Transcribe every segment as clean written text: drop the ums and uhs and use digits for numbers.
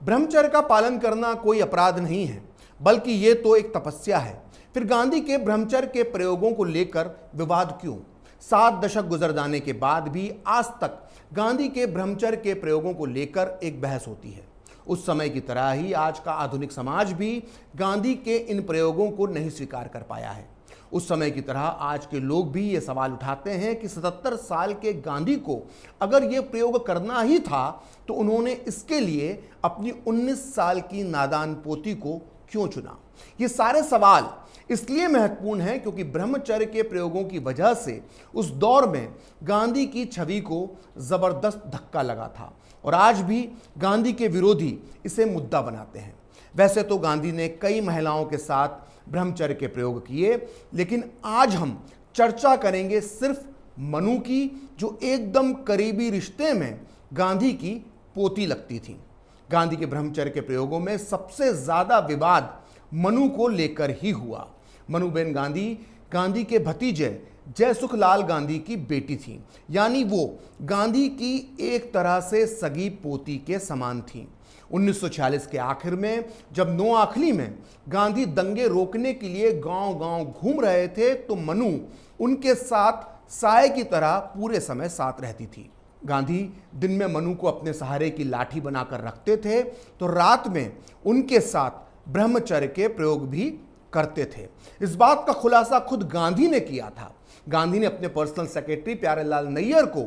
ब्रह्मचर्य का पालन करना कोई अपराध नहीं है, बल्कि ये तो एक तपस्या है। फिर गांधी के ब्रह्मचर्य के प्रयोगों को लेकर विवाद क्यों? 7 दशक गुजर जाने के बाद भी आज तक गांधी के ब्रह्मचर्य के प्रयोगों को लेकर एक बहस होती है। उस समय की तरह ही आज का आधुनिक समाज भी गांधी के इन प्रयोगों को नहीं स्वीकार कर पाया है। उस समय की तरह आज के लोग भी ये सवाल उठाते हैं कि 77 साल के गांधी को अगर ये प्रयोग करना ही था तो उन्होंने इसके लिए अपनी 19 साल की नादान पोती को क्यों चुना। ये सारे सवाल इसलिए महत्वपूर्ण हैं क्योंकि ब्रह्मचर्य के प्रयोगों की वजह से उस दौर में गांधी की छवि को जबरदस्त धक्का लगा था और आज भी गांधी के विरोधी इसे मुद्दा बनाते हैं। वैसे तो गांधी ने कई महिलाओं के साथ ब्रह्मचर्य के प्रयोग किए, लेकिन आज हम चर्चा करेंगे सिर्फ मनु की, जो एकदम करीबी रिश्ते में गांधी की पोती लगती थी। गांधी के ब्रह्मचर्य के प्रयोगों में सबसे ज्यादा विवाद मनु को लेकर ही हुआ। मनुबेन गांधी गांधी के भतीजे जयसुखलाल गांधी की बेटी थी, यानी वो गांधी की एक तरह से सगी पोती के समान थी। 1946 के आखिर में जब नोआखली में गांधी दंगे रोकने के लिए गांव-गांव घूम रहे थे तो मनु उनके साथ साए की तरह पूरे समय साथ रहती थी। गांधी दिन में मनु को अपने सहारे की लाठी बनाकर रखते थे तो रात में उनके साथ ब्रह्मचर्य के प्रयोग भी करते थे। इस बात का खुलासा खुद गांधी ने किया था। गांधी ने अपने पर्सनल सेक्रेटरी प्यारेलाल नैयर को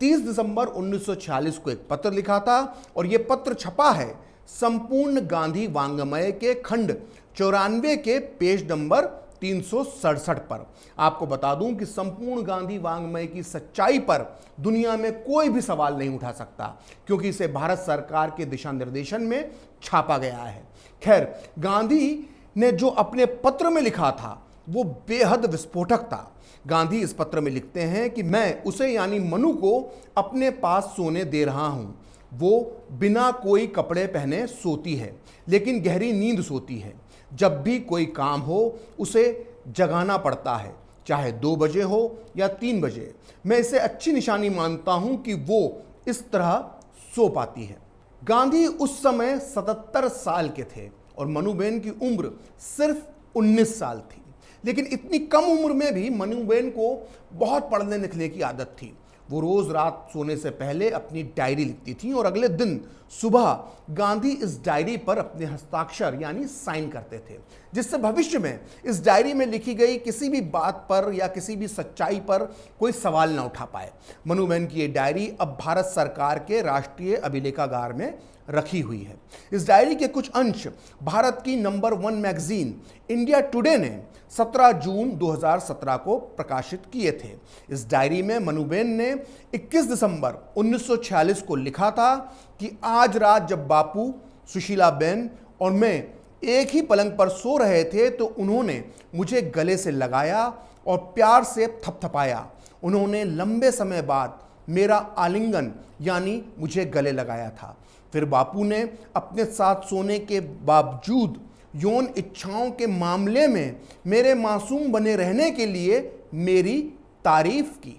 30 दिसंबर 1946 को एक पत्र लिखा था और यह पत्र छपा है संपूर्ण गांधी वांग्मय के खंड 94 के पेज नंबर 367 पर। आपको बता दूं कि संपूर्ण गांधी वांग्मय की सच्चाई पर दुनिया में कोई भी सवाल नहीं उठा सकता, क्योंकि इसे भारत सरकार के दिशा निर्देशन में छापा गया है। खैर, गांधी ने जो अपने पत्र में लिखा था वो बेहद विस्फोटक था। गांधी इस पत्र में लिखते हैं कि मैं उसे यानी मनु को अपने पास सोने दे रहा हूं। वो बिना कोई कपड़े पहने सोती है, लेकिन गहरी नींद सोती है। जब भी कोई काम हो उसे जगाना पड़ता है, चाहे 2 बजे हो या 3 बजे। मैं इसे अच्छी निशानी मानता हूं कि वो इस तरह सो पाती है। गांधी उस समय 77 साल के थे और मनुबेन की उम्र सिर्फ 19 साल थी। लेकिन इतनी कम उम्र में भी मनुबेन को बहुत पढ़ने लिखने की आदत थी। वो रोज रात सोने से पहले अपनी डायरी लिखती थी और अगले दिन सुबह गांधी इस डायरी पर अपने हस्ताक्षर यानी साइन करते थे, जिससे भविष्य में इस डायरी में लिखी गई किसी भी बात पर या किसी भी सच्चाई पर कोई सवाल न उठा पाए। मनुबेन की ये डायरी अब भारत सरकार के राष्ट्रीय अभिलेखागार में रखी हुई है। इस डायरी के कुछ अंश भारत की नंबर 1 मैगजीन इंडिया टुडे ने 17 जून 2017 को प्रकाशित किए थे। इस डायरी में मनुबेन ने 21 दिसंबर 1946 को लिखा था कि आज रात जब बापू, सुशीलाबेन और मैं एक ही पलंग पर सो रहे थे तो उन्होंने मुझे गले से लगाया और प्यार से थपथपाया। उन्होंने लंबे समय बाद मेरा आलिंगन यानी मुझे गले लगाया था। फिर बापू ने अपने साथ सोने के बावजूद यौन इच्छाओं के मामले में मेरे मासूम बने रहने के लिए मेरी तारीफ की।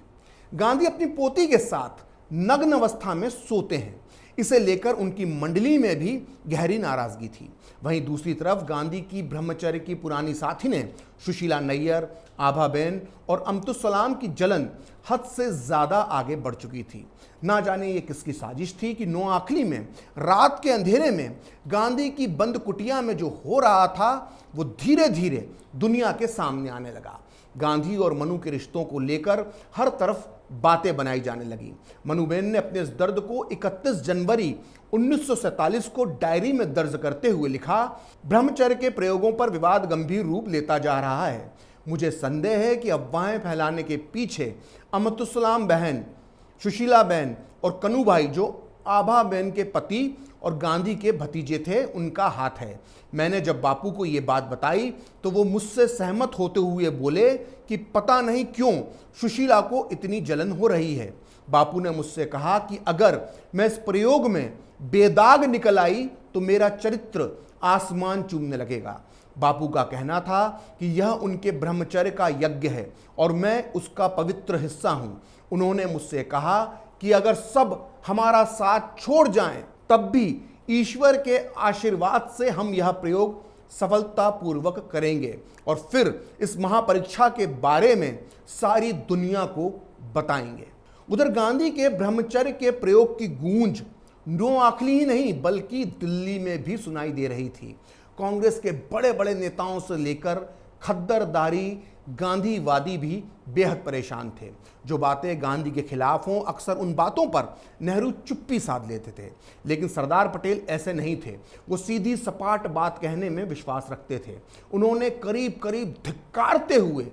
गांधी अपनी पोती के साथ नग्न अवस्था में सोते हैं, इसे लेकर उनकी मंडली में भी गहरी नाराजगी थी। वहीं दूसरी तरफ गांधी की ब्रह्मचर्य की पुरानी साथी ने सुशीला नैयर, आभाबेन और अमतुसलाम की जलन हद से ज्यादा आगे बढ़ चुकी थी। ना जाने ये किसकी साजिश थी कि नोआखली में रात के अंधेरे में गांधी की बंद कुटिया में जो हो रहा था वो धीरे धीरे दुनिया के सामने आने लगा। गांधी और मनु के रिश्तों को लेकर हर तरफ बातें बनाई जाने लगी। मनुबेन ने अपने इस दर्द को 31 जनवरी 1947 को डायरी में दर्ज करते हुए लिखा, ब्रह्मचर्य के प्रयोगों पर विवाद गंभीर रूप लेता जा रहा है। मुझे संदेह है कि अफवाहें फैलाने के पीछे अमतुसलाम बहन, सुशीला बहन और कनू भाई, जो आभा बहन के पति और गांधी के भतीजे थे, उनका हाथ है। मैंने जब बापू को ये बात बताई तो वो मुझसे सहमत होते हुए बोले कि पता नहीं क्यों सुशीला को इतनी जलन हो रही है। बापू ने मुझसे कहा कि अगर मैं इस प्रयोग में बेदाग निकल आई तो मेरा चरित्र आसमान चूमने लगेगा। बापू का कहना था कि यह उनके ब्रह्मचर्य का यज्ञ है और मैं उसका पवित्र हिस्सा हूं। उन्होंने मुझसे कहा कि अगर सब हमारा साथ छोड़ जाएं तब भी ईश्वर के आशीर्वाद से हम यह प्रयोग सफलतापूर्वक करेंगे और फिर इस महापरीक्षा के बारे में सारी दुनिया को बताएंगे। उधर गांधी के ब्रह्मचर्य के प्रयोग की गूंज नोआखली ही नहीं बल्कि दिल्ली में भी सुनाई दे रही थी। कांग्रेस के बड़े बड़े नेताओं से लेकर खद्दरदारी गांधीवादी भी बेहद परेशान थे। जो बातें गांधी के खिलाफ हों, अक्सर उन बातों पर नेहरू चुप्पी साध लेते थे, लेकिन सरदार पटेल ऐसे नहीं थे। वो सीधी सपाट बात कहने में विश्वास रखते थे। उन्होंने करीब करीब धिक्कारते हुए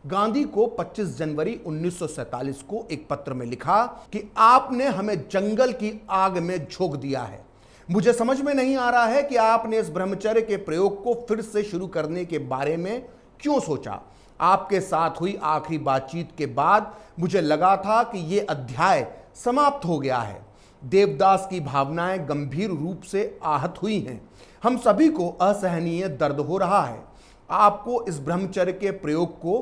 गांधी को 25 जनवरी 1947 को एक पत्र में लिखा कि आपने हमें जंगल की आग में झोंक दिया है। मुझे समझ में नहीं आ रहा है कि आपने इस ब्रह्मचर्य के प्रयोग को फिर से शुरू करने के बारे में क्यों सोचा। आपके साथ हुई आखिरी बातचीत के बाद मुझे लगा था कि यह अध्याय समाप्त हो गया है। देवदास की भावनाएं गंभीर रूप से आहत हुई हैं। हम सभी को असहनीय दर्द हो रहा है। आपको इस ब्रह्मचर्य के प्रयोग को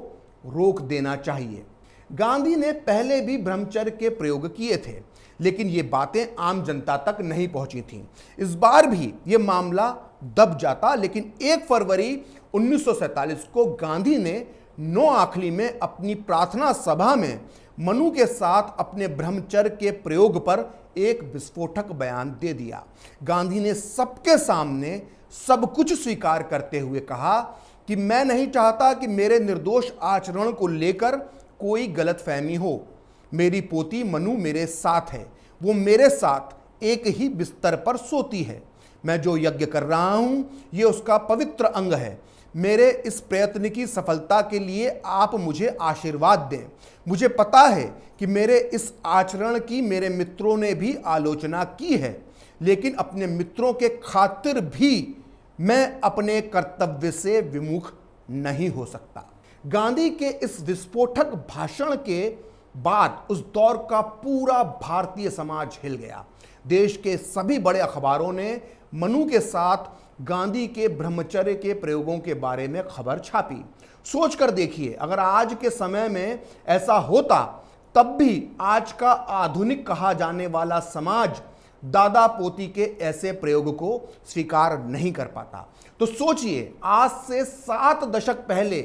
रोक देना चाहिए। गांधी ने पहले भी ब्रह्मचर्य के प्रयोग किए थे, लेकिन ये बातें आम जनता तक नहीं पहुंची थीं। इस बार भी ये मामला दब जाता, लेकिन 1 फरवरी 1947 को गांधी ने नोआखली में अपनी प्रार्थना सभा में मनु के साथ अपने ब्रह्मचर्य के प्रयोग पर एक विस्फोटक बयान दे दिया। गांधी ने सबके सामने सब कुछ स्वीकार करते हुए कहा कि मैं नहीं चाहता कि मेरे निर्दोष आचरण को लेकर कोई गलतफहमी हो। मेरी पोती मनु मेरे साथ है, वो मेरे साथ एक ही बिस्तर पर सोती है। मैं जो यज्ञ कर रहा हूं ये उसका पवित्र अंग है। मेरे इस प्रयत्न की सफलता के लिए आप मुझे आशीर्वाद दें। मुझे पता है कि मेरे इस आचरण की मेरे मित्रों ने भी आलोचना की है, लेकिन अपने मित्रों के खातिर भी मैं अपने कर्तव्य से विमुख नहीं हो सकता। गांधी के इस विस्फोटक भाषण के बाद उस दौर का पूरा भारतीय समाज हिल गया। देश के सभी बड़े अखबारों ने मनु के साथ गांधी के ब्रह्मचर्य के प्रयोगों के बारे में खबर छापी। सोच कर देखिए, अगर आज के समय में ऐसा होता तब भी आज का आधुनिक कहा जाने वाला समाज दादा पोती के ऐसे प्रयोग को स्वीकार नहीं कर पाता। तो सोचिए, आज से 7 दशक पहले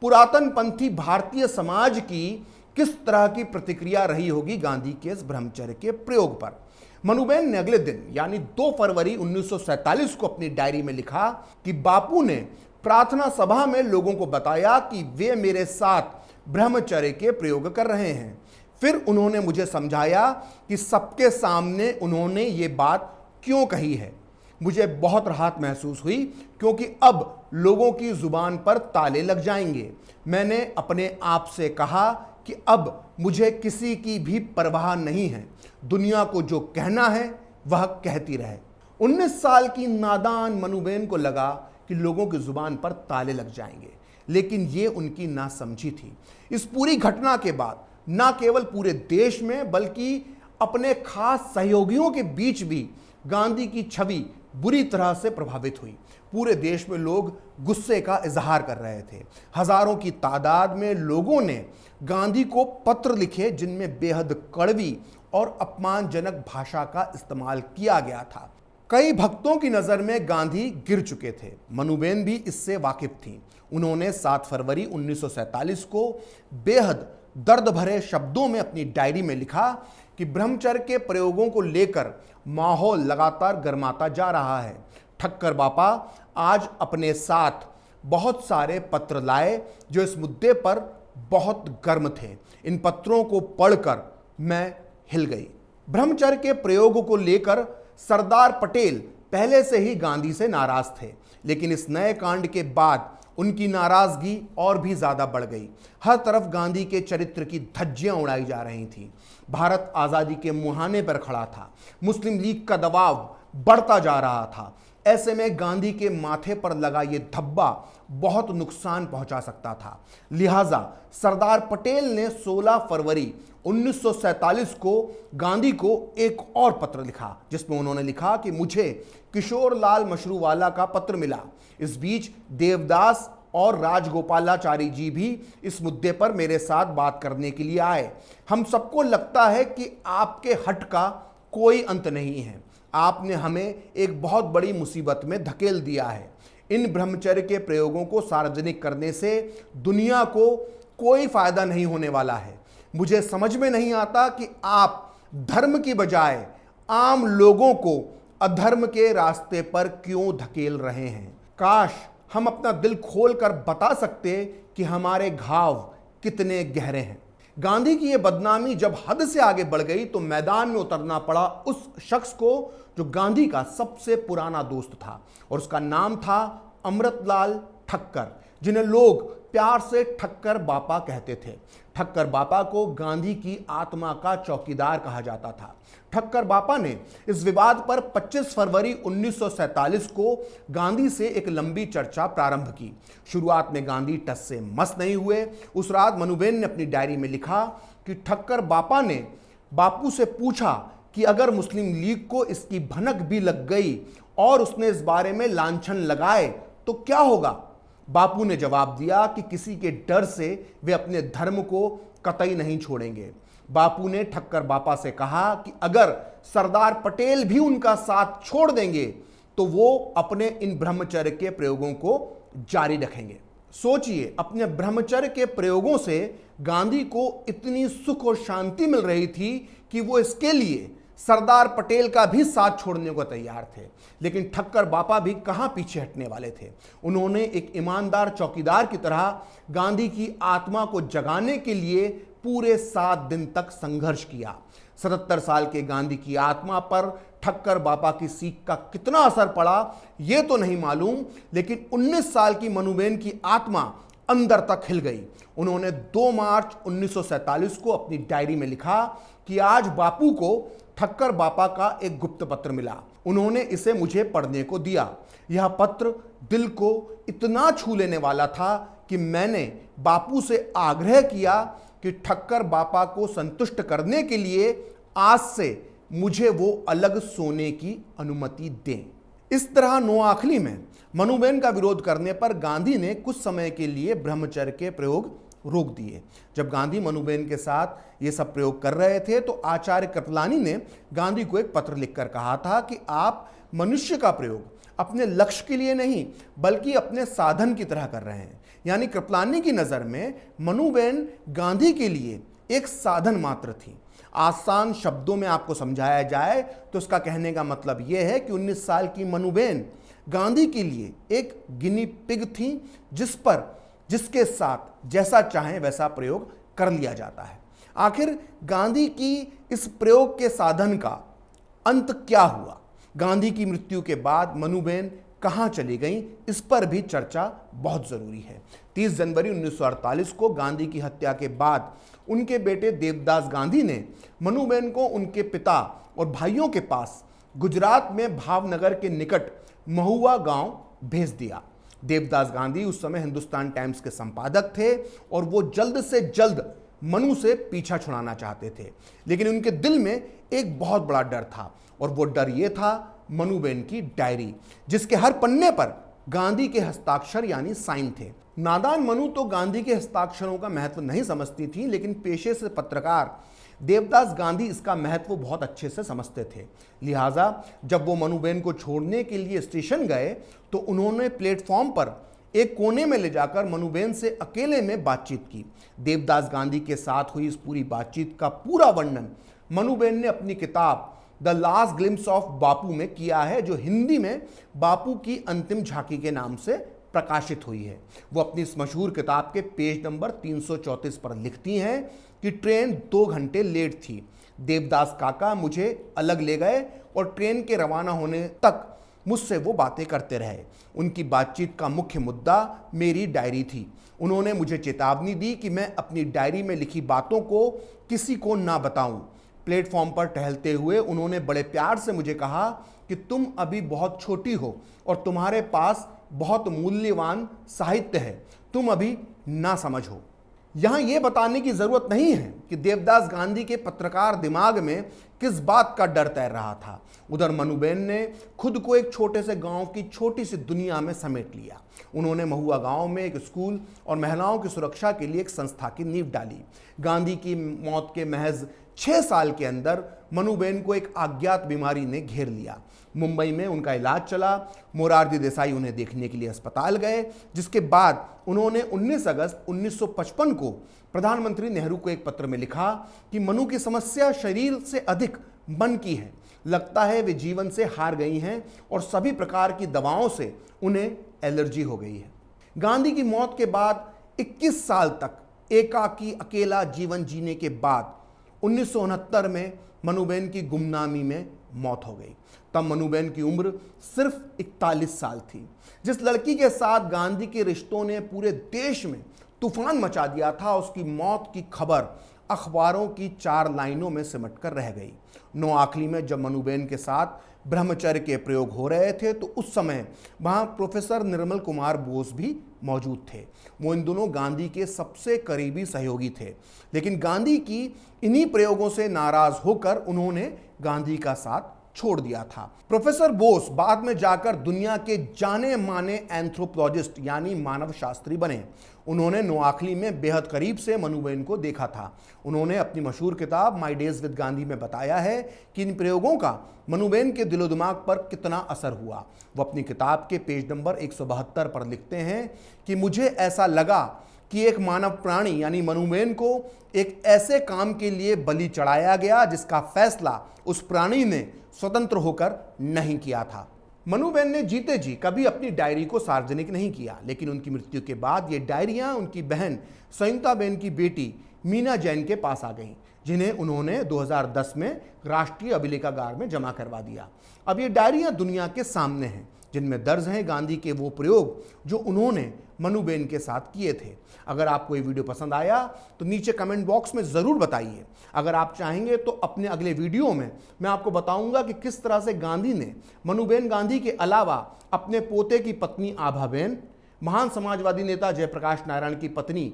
पुरातन पंथी भारतीय समाज की किस तरह की प्रतिक्रिया रही होगी गांधी के इस ब्रह्मचर्य के प्रयोग पर। मनुबेन ने अगले दिन यानी 2 फरवरी 1947 को अपनी डायरी में लिखा कि बापू ने प्रार्थना सभा में लोगों को बताया कि वे मेरे साथ ब्रह्मचर्य के प्रयोग कर रहे हैं। फिर उन्होंने मुझे समझाया कि सबके सामने उन्होंने ये बात क्यों कही है। मुझे बहुत राहत महसूस हुई, क्योंकि अब लोगों की जुबान पर ताले लग जाएंगे। मैंने अपने आप से कहा कि अब मुझे किसी की भी परवाह नहीं है। दुनिया को जो कहना है वह कहती रहे। 19 साल की नादान मनुबेन को लगा कि लोगों की जुबान पर ताले लग जाएंगे, लेकिन ये उनकी नासमझी थी। इस पूरी घटना के बाद न केवल पूरे देश में बल्कि अपने खास सहयोगियों के बीच भी गांधी की छवि बुरी तरह से प्रभावित हुई। पूरे देश में लोग गुस्से का इजहार कर रहे थे। हजारों की तादाद में लोगों ने गांधी को पत्र लिखे, जिनमें बेहद कड़वी और अपमानजनक भाषा का इस्तेमाल किया गया था। कई भक्तों की नज़र में गांधी गिर चुके थे। मनुबेन भी इससे वाकिफ थी। उन्होंने 7 फरवरी 1947 को बेहद दर्द भरे शब्दों में अपनी डायरी में लिखा कि ब्रह्मचर्य के प्रयोगों को लेकर माहौल लगातार गर्माता जा रहा है। ठक्कर बापा आज अपने साथ बहुत सारे पत्र लाए जो इस मुद्दे पर बहुत गर्म थे। इन पत्रों को पढ़कर मैं हिल गई। ब्रह्मचर्य के प्रयोग को लेकर सरदार पटेल पहले से ही गांधी से नाराज थे, लेकिन इस नए कांड के बाद उनकी नाराजगी और भी ज्यादा बढ़ गई। हर तरफ गांधी के चरित्र की धज्जियां उड़ाई जा रही थीं। भारत आजादी के मुहाने पर खड़ा था। मुस्लिम लीग का दबाव बढ़ता जा रहा था। ऐसे में गांधी के माथे पर लगा ये धब्बा बहुत नुकसान पहुंचा सकता था। लिहाजा सरदार पटेल ने 16 फरवरी 1947 को गांधी को एक और पत्र लिखा, जिसमें उन्होंने लिखा कि मुझे किशोरलाल मशरूवाला का पत्र मिला। इस बीच देवदास और राजगोपालाचारी जी भी इस मुद्दे पर मेरे साथ बात करने के लिए आए। हम सबको लगता है कि आपके हट का कोई अंत नहीं है। आपने हमें एक बहुत बड़ी मुसीबत में धकेल दिया है। इन ब्रह्मचर्य के प्रयोगों को सार्वजनिक करने से दुनिया को कोई फायदा नहीं होने वाला है। मुझे समझ में नहीं आता कि आप धर्म की बजाय आम लोगों को अधर्म के रास्ते पर क्यों धकेल रहे हैं। काश हम अपना दिल खोलकर बता सकते कि हमारे घाव कितने गहरे हैं। गांधी की यह बदनामी जब हद से आगे बढ़ गई तो मैदान में उतरना पड़ा उस शख्स को जो गांधी का सबसे पुराना दोस्त था, और उसका नाम था अमृतलाल ठक्कर, जिन्हें लोग प्यार से ठक्कर बापा कहते थे। ठक्कर बापा को गांधी की आत्मा का चौकीदार कहा जाता था। ठक्कर बापा ने इस विवाद पर 25 फरवरी 1947 को गांधी से एक लंबी चर्चा प्रारंभ की। शुरुआत में गांधी टस से मस नहीं हुए। उस रात मनुबेन ने अपनी डायरी में लिखा कि ठक्कर बापा ने बापू से पूछा कि अगर मुस्लिम लीग को इसकी भनक भी लग गई और उसने इस बारे में लांछन लगाए तो क्या होगा। बापू ने जवाब दिया कि किसी के डर से वे अपने धर्म को कतई नहीं छोड़ेंगे। बापू ने ठक्कर बापा से कहा कि अगर सरदार पटेल भी उनका साथ छोड़ देंगे तो वो अपने इन ब्रह्मचर्य के प्रयोगों को जारी रखेंगे। सोचिए, अपने ब्रह्मचर्य के प्रयोगों से गांधी को इतनी सुख और शांति मिल रही थी कि वो इसके लिए सरदार पटेल का भी साथ छोड़ने को तैयार थे। लेकिन ठक्कर बापा भी कहां पीछे हटने वाले थे। उन्होंने एक ईमानदार चौकीदार की तरह गांधी की आत्मा को जगाने के लिए पूरे 7 दिन तक संघर्ष किया। 77 साल के गांधी की आत्मा पर ठक्कर बापा की सीख का कितना असर पड़ा यह तो नहीं मालूम, लेकिन 19 साल की मनुबेन की आत्मा अंदर तक हिल गई। उन्होंने 2 मार्च 1947 को अपनी डायरी में लिखा कि आज बापू को ठक्कर बापा का एक गुप्त पत्र मिला। उन्होंने इसे मुझे पढ़ने को दिया। यह पत्र दिल को इतना छू लेने वाला था कि मैंने बापू से आग्रह किया कि ठक्कर बापा को संतुष्ट करने के लिए आज से मुझे वो अलग सोने की अनुमति दें। इस तरह नोआखली में मनुबेन का विरोध करने पर गांधी ने कुछ समय के लिए ब्रह्मचर्य के प्रयोग रोक दिए। जब गांधी मनुबेन के साथ ये सब प्रयोग कर रहे थे तो आचार्य कृपलानी ने गांधी को एक पत्र लिखकर कहा था कि आप मनुष्य का प्रयोग अपने लक्ष्य के लिए नहीं बल्कि अपने साधन की तरह कर रहे हैं। यानी कृपलानी की नज़र में मनुबेन गांधी के लिए एक साधन मात्र थी। आसान शब्दों में आपको समझाया जाए तो उसका कहने का मतलब यह है कि 19 साल की मनुबेन गांधी के लिए एक गिनी पिग थी जिसके साथ जैसा चाहें वैसा प्रयोग कर लिया जाता है। आखिर गांधी की इस प्रयोग के साधन का अंत क्या हुआ? गांधी की मृत्यु के बाद मनुबेन कहां चली गई, इस पर भी चर्चा बहुत जरूरी है। 30 जनवरी 1948 को गांधी की हत्या के बाद उनके बेटे देवदास गांधी ने मनुबेन को उनके पिता और भाइयों के पास गुजरात में भावनगर के निकट महुआ गांव भेज दिया। देवदास गांधी उस समय हिंदुस्तान टाइम्स के संपादक थे और वो जल्द से जल्द मनु से पीछा छुड़ाना चाहते थे, लेकिन उनके दिल में एक बहुत बड़ा डर था और वो डर ये था मनुबेन की डायरी, जिसके हर पन्ने पर गांधी के हस्ताक्षर यानी साइन थे। नादान मनु तो गांधी के हस्ताक्षरों का महत्व नहीं समझती थी, लेकिन पेशे से पत्रकार देवदास गांधी इसका महत्व बहुत अच्छे से समझते थे। लिहाजा जब वो मनुबेन को छोड़ने के लिए स्टेशन गए तो उन्होंने प्लेटफॉर्म पर एक कोने में ले जाकर मनुबेन से अकेले में बातचीत की। देवदास गांधी के साथ हुई इस पूरी बातचीत का पूरा वर्णन मनुबेन ने अपनी किताब द लास्ट ग्लिम्स ऑफ बापू में किया है, जो हिंदी में बापू की अंतिम झांकी के नाम से प्रकाशित हुई है। वो अपनी इस मशहूर किताब के पेज नंबर 334 पर लिखती हैं कि ट्रेन 2 घंटे लेट थी। देवदास काका मुझे अलग ले गए और ट्रेन के रवाना होने तक मुझसे वो बातें करते रहे। उनकी बातचीत का मुख्य मुद्दा मेरी डायरी थी। उन्होंने मुझे चेतावनी दी कि मैं अपनी डायरी में लिखी बातों को किसी को ना बताऊं। प्लेटफॉर्म पर टहलते हुए उन्होंने बड़े प्यार से मुझे कहा कि तुम अभी बहुत छोटी हो और तुम्हारे पास बहुत मूल्यवान साहित्य है, तुम अभी ना समझो। यहां यह बताने की जरूरत नहीं है कि देवदास गांधी के पत्रकार दिमाग में किस बात का डर तैर रहा था। उधर मनुबेन ने खुद को एक छोटे से गांव की छोटी सी दुनिया में समेट लिया। उन्होंने महुआ गांव में एक स्कूल और महिलाओं की सुरक्षा के लिए एक संस्था की नींव डाली। गांधी की मौत के महज 6 साल के अंदर मनुबेन को एक अज्ञात बीमारी ने घेर लिया। मुंबई में उनका इलाज चला। मोरारजी देसाई उन्हें देखने के लिए अस्पताल गए, जिसके बाद उन्होंने 19 अगस्त 1955 को प्रधानमंत्री नेहरू को एक पत्र में लिखा कि मनु की समस्या शरीर से अधिक मन की है। लगता है वे जीवन से हार गई हैं और सभी प्रकार की दवाओं से उन्हें एलर्जी हो गई है। गांधी की मौत के बाद 21 साल तक एकाकी अकेला जीवन जीने के बाद 1969 में मनुबेन की गुमनामी में मौत हो गई। तब मनुबेन की उम्र सिर्फ 41 साल थी। जिस लड़की के साथ गांधी के रिश्तों ने पूरे देश में तूफान मचा दिया था, उसकी मौत की खबर अखबारों की 4 लाइनों में सिमट कर रह गई। नोआखली में जब मनुबेन के साथ ब्रह्मचर्य के प्रयोग हो रहे थे तो उस समय वहां प्रोफेसर निर्मल कुमार बोस भी मौजूद थे। वो इन दोनों गांधी के सबसे करीबी सहयोगी थे, लेकिन गांधी की इन्हीं प्रयोगों से नाराज होकर उन्होंने गांधी का साथ छोड़ दिया था। प्रोफेसर बोस बाद में जाकर दुनिया के जाने माने एंथ्रोपोलॉजिस्ट यानी मानव शास्त्री बने। उन्होंने नोआखली में बेहद करीब से मनुबेन को देखा था। उन्होंने अपनी मशहूर किताब माय डेज विद गांधी में बताया है कि इन प्रयोगों का मनुबेन के दिलो दिमाग पर कितना असर हुआ। वो अपनी किताब के पेज नंबर 172 पर लिखते हैं कि मुझे ऐसा लगा कि एक मानव प्राणी यानी मनुबेन को एक ऐसे काम के लिए बलि चढ़ाया गया जिसका फैसला उस प्राणी ने स्वतंत्र होकर नहीं किया था। मनुबेन ने जीते जी कभी अपनी डायरी को सार्वजनिक नहीं किया, लेकिन उनकी मृत्यु के बाद ये डायरियां उनकी बहन संयुक्ताबेन की बेटी मीना जैन के पास आ गईं, जिन्हें उन्होंने 2010 में राष्ट्रीय अभिलेखागार में जमा करवा दिया। अब ये डायरियां दुनिया के सामने हैं, जिनमें दर्ज हैं गांधी के वो प्रयोग जो उन्होंने मनुबेन के साथ किए थे। अगर आपको ये वीडियो पसंद आया तो नीचे कमेंट बॉक्स में ज़रूर बताइए। अगर आप चाहेंगे तो अपने अगले वीडियो में मैं आपको बताऊंगा कि किस तरह से गांधी ने मनुबेन गांधी के अलावा अपने पोते की पत्नी आभाबेन, महान समाजवादी नेता जयप्रकाश नारायण की पत्नी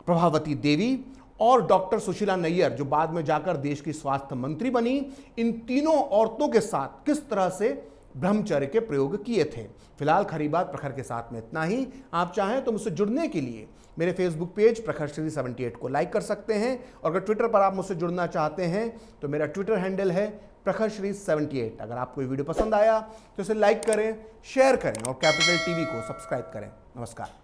प्रभावती देवी और डॉक्टर सुशीला नैयर, जो बाद में जाकर देश की स्वास्थ्य मंत्री बनी, इन तीनों औरतों के साथ किस तरह से ब्रह्मचर्य के प्रयोग किए थे। फिलहाल खरी बात प्रखर के साथ में इतना ही। आप चाहें तो मुझसे जुड़ने के लिए मेरे फेसबुक पेज प्रखरश्री 78 को लाइक कर सकते हैं, और अगर ट्विटर पर आप मुझसे जुड़ना चाहते हैं तो मेरा ट्विटर हैंडल है प्रखरश्री 78। अगर आपको ये वीडियो पसंद आया तो इसे लाइक करें, शेयर करें और कैपिटल टीवी को सब्सक्राइब करें। नमस्कार।